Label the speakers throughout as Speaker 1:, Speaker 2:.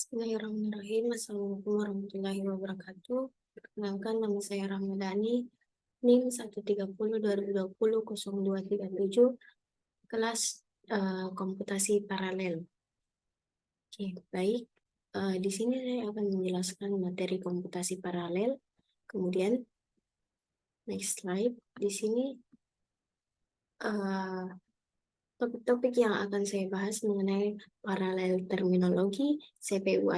Speaker 1: Bismillahirrahmanirrahim. Assalamualaikum warahmatullahi wabarakatuh. Perkenalkan, nama saya Ramadhani, NIM 130-2020-0237, kelas komputasi paralel. Oke, baik. Di sini saya akan menjelaskan materi komputasi paralel. Kemudian, next slide. Di sini topik-topik yang akan saya bahas mengenai paralel terminologi, CPU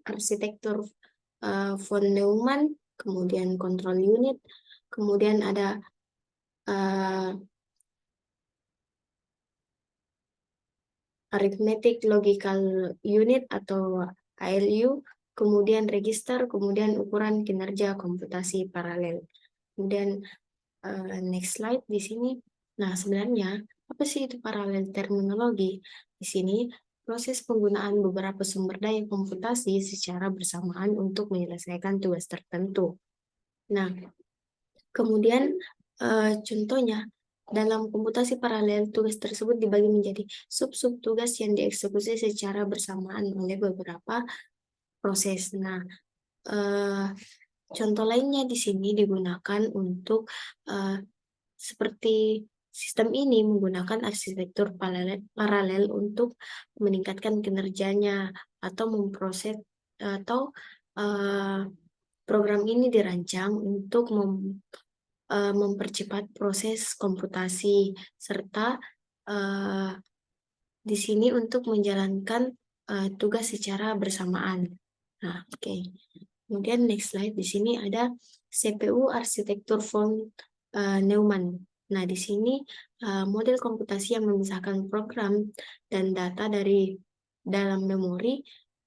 Speaker 1: arsitektur von Neumann, kemudian control unit, kemudian ada arithmetic logical unit atau ALU, kemudian register, kemudian ukuran kinerja komputasi paralel. Kemudian next slide di sini. Nah, sebenarnya apa sih itu paralel terminologi? Di sini proses penggunaan beberapa sumber daya komputasi secara bersamaan untuk menyelesaikan tugas tertentu. Nah, kemudian contohnya dalam komputasi paralel, tugas tersebut dibagi menjadi sub-sub tugas yang dieksekusi secara bersamaan oleh beberapa proses. Nah, contoh lainnya di sini digunakan untuk seperti sistem ini menggunakan arsitektur paralel untuk meningkatkan kinerjanya atau memproses atau program ini dirancang untuk mempercepat proses komputasi serta di sini untuk menjalankan tugas secara bersamaan. Nah, oke. Kemudian next slide di sini ada CPU arsitektur von Neumann. Nah, di sini model komputasi yang memisahkan program dan data dari dalam memori.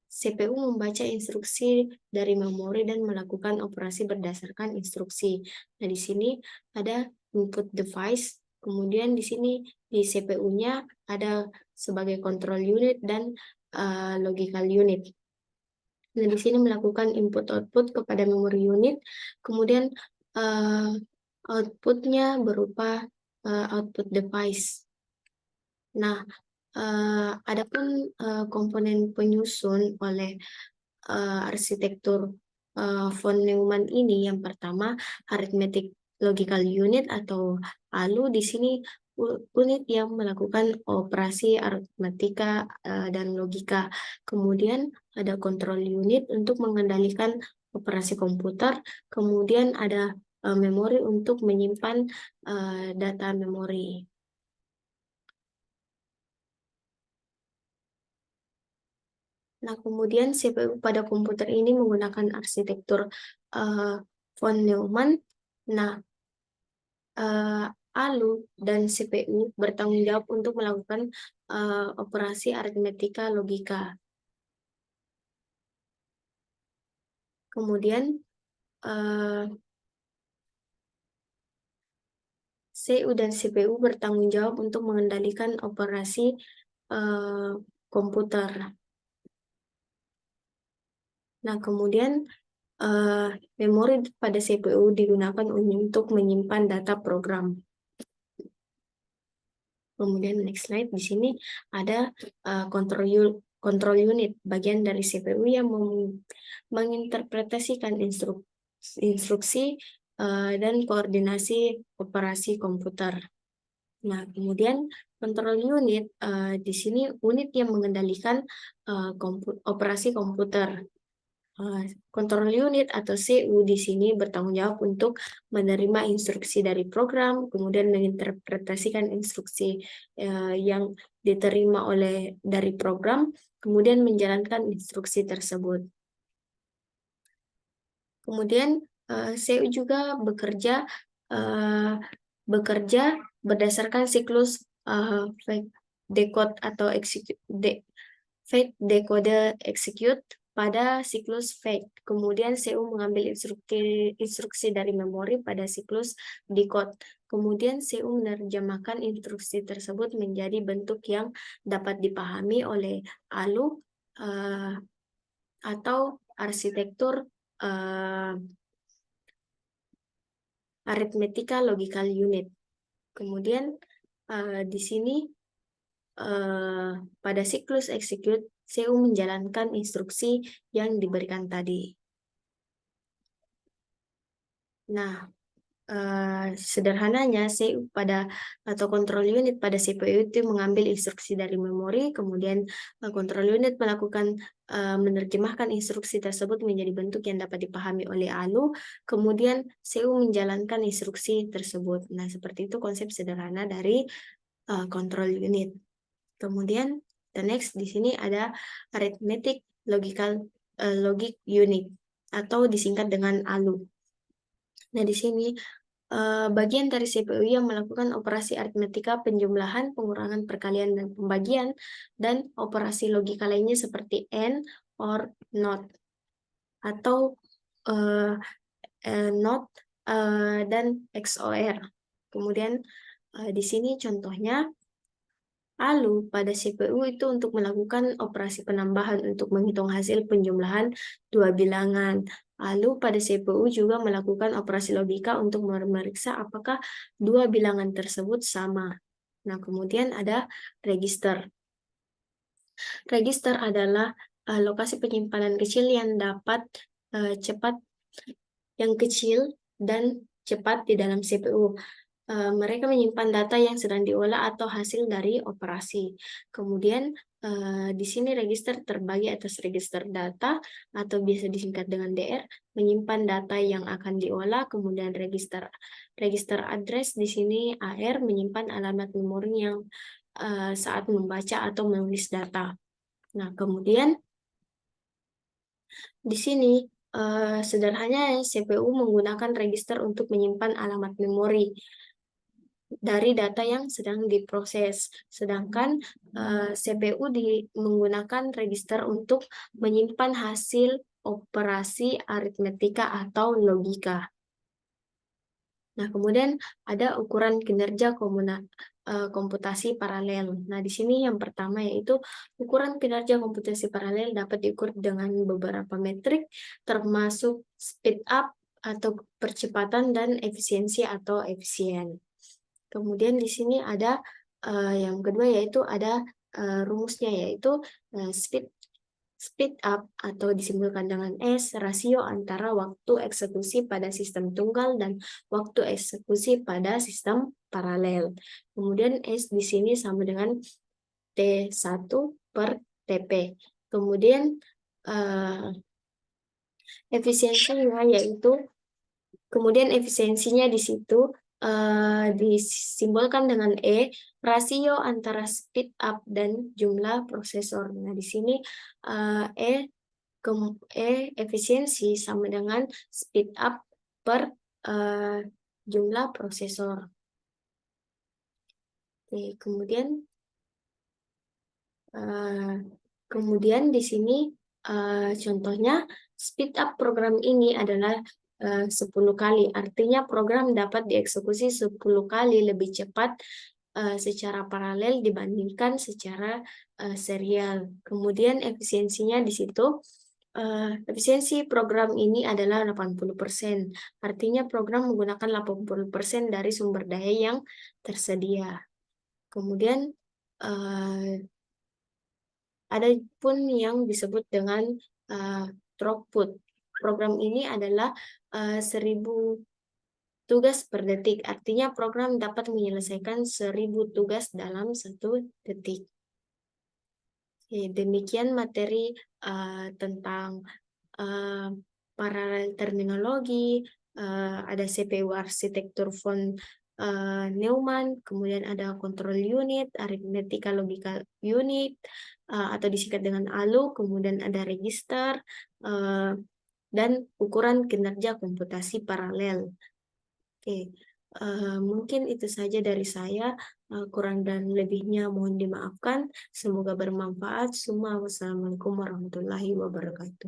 Speaker 1: CPU membaca instruksi dari memori dan melakukan operasi berdasarkan instruksi. Nah, di sini ada input device, kemudian di sini di CPU-nya ada sebagai control unit dan logical unit. Nah, di sini melakukan input-output kepada memori unit, kemudian outputnya berupa output device. Nah, adapun komponen penyusun oleh arsitektur von Neumann ini, yang pertama arithmetic logical unit atau ALU. Di sini unit yang melakukan operasi aritmatika dan logika. Kemudian ada control unit untuk mengendalikan operasi komputer. Kemudian ada memori untuk menyimpan data memori. Nah, kemudian CPU pada komputer ini menggunakan arsitektur von Neumann. Nah, ALU dan CPU bertanggung jawab untuk melakukan operasi aritmetika logika. Kemudian CPU dan CPU bertanggung jawab untuk mengendalikan operasi komputer. Nah, kemudian memori pada CPU digunakan untuk menyimpan data program. Kemudian next slide, di sini ada control unit, bagian dari CPU yang menginterpretasikan instruksi dan koordinasi operasi komputer. Nah, kemudian control unit di sini unit yang mengendalikan operasi komputer. Control unit atau CU di sini bertanggung jawab untuk menerima instruksi dari program, kemudian menginterpretasikan instruksi yang diterima dari program, kemudian menjalankan instruksi tersebut. Kemudian CU juga bekerja berdasarkan siklus fetch decode atau fetch decode execute pada siklus fetch. Kemudian CU mengambil instruksi dari memori pada siklus decode. Kemudian CU menerjemahkan instruksi tersebut menjadi bentuk yang dapat dipahami oleh ALU atau arsitektur arithmetika logical unit. Kemudian di sini pada siklus execute, CU menjalankan instruksi yang diberikan tadi. Nah, sederhananya CU atau control unit pada CPU itu mengambil instruksi dari memori, kemudian control unit melakukan menerjemahkan instruksi tersebut menjadi bentuk yang dapat dipahami oleh ALU, kemudian CU menjalankan instruksi tersebut. Nah, seperti itu konsep sederhana dari control unit. Kemudian the next di sini ada arithmetic logic unit atau disingkat dengan ALU. Nah, di sini bagian dari CPU yang melakukan operasi aritmetika penjumlahan, pengurangan, perkalian, dan pembagian, dan operasi logika lainnya seperti AND, OR, NOT, atau NOT dan XOR. Kemudian di sini contohnya, ALU pada CPU itu untuk melakukan operasi penambahan untuk menghitung hasil penjumlahan dua bilangan. ALU pada CPU juga melakukan operasi logika untuk memeriksa apakah dua bilangan tersebut sama. Nah, kemudian ada register. Register adalah lokasi penyimpanan kecil yang dapat kecil dan cepat di dalam CPU. Mereka menyimpan data yang sedang diolah atau hasil dari operasi. Kemudian di sini register terbagi atas register data atau biasa disingkat dengan DR, menyimpan data yang akan diolah, kemudian register address di sini AR menyimpan alamat memori yang saat membaca atau menulis data. Nah, kemudian di sini sederhananya CPU menggunakan register untuk menyimpan alamat memori dari data yang sedang diproses. Sedangkan CPU menggunakan register untuk menyimpan hasil operasi aritmetika atau logika. Nah, kemudian ada ukuran kinerja komputasi paralel. Nah, di sini yang pertama yaitu ukuran kinerja komputasi paralel dapat diukur dengan beberapa metrik, termasuk speed up atau percepatan dan efisiensi atau efisien. Kemudian di sini ada yang kedua yaitu ada rumusnya yaitu speed up atau disimbolkan dengan S, rasio antara waktu eksekusi pada sistem tunggal dan waktu eksekusi pada sistem paralel. Kemudian S di sini sama dengan T1 per TP. Kemudian efisiensinya di situ disimbolkan dengan E, rasio antara speed up dan jumlah prosesor. Nah, di sini efisiensi sama dengan speed up per jumlah prosesor. Oke, kemudian di sini contohnya speed up program ini adalah 10 kali. Artinya program dapat dieksekusi 10 kali lebih cepat secara paralel dibandingkan secara serial. Kemudian efisiensinya di situ, efisiensi program ini adalah 80%. Artinya program menggunakan 80% dari sumber daya yang tersedia. Kemudian ada pun yang disebut dengan throughput. Program ini adalah 1000 tugas per detik. Artinya program dapat menyelesaikan 1000 tugas dalam 1 detik. Oke, demikian materi tentang paralel terminologi, ada CPU arsitektur von Neumann, kemudian ada control unit, aritmetika logika unit, atau disingkat dengan ALU, kemudian ada register, dan ukuran kinerja komputasi paralel. Oke, mungkin itu saja dari saya. Kurang dan lebihnya mohon dimaafkan. Semoga bermanfaat. Semua wassalamualaikum warahmatullahi wabarakatuh.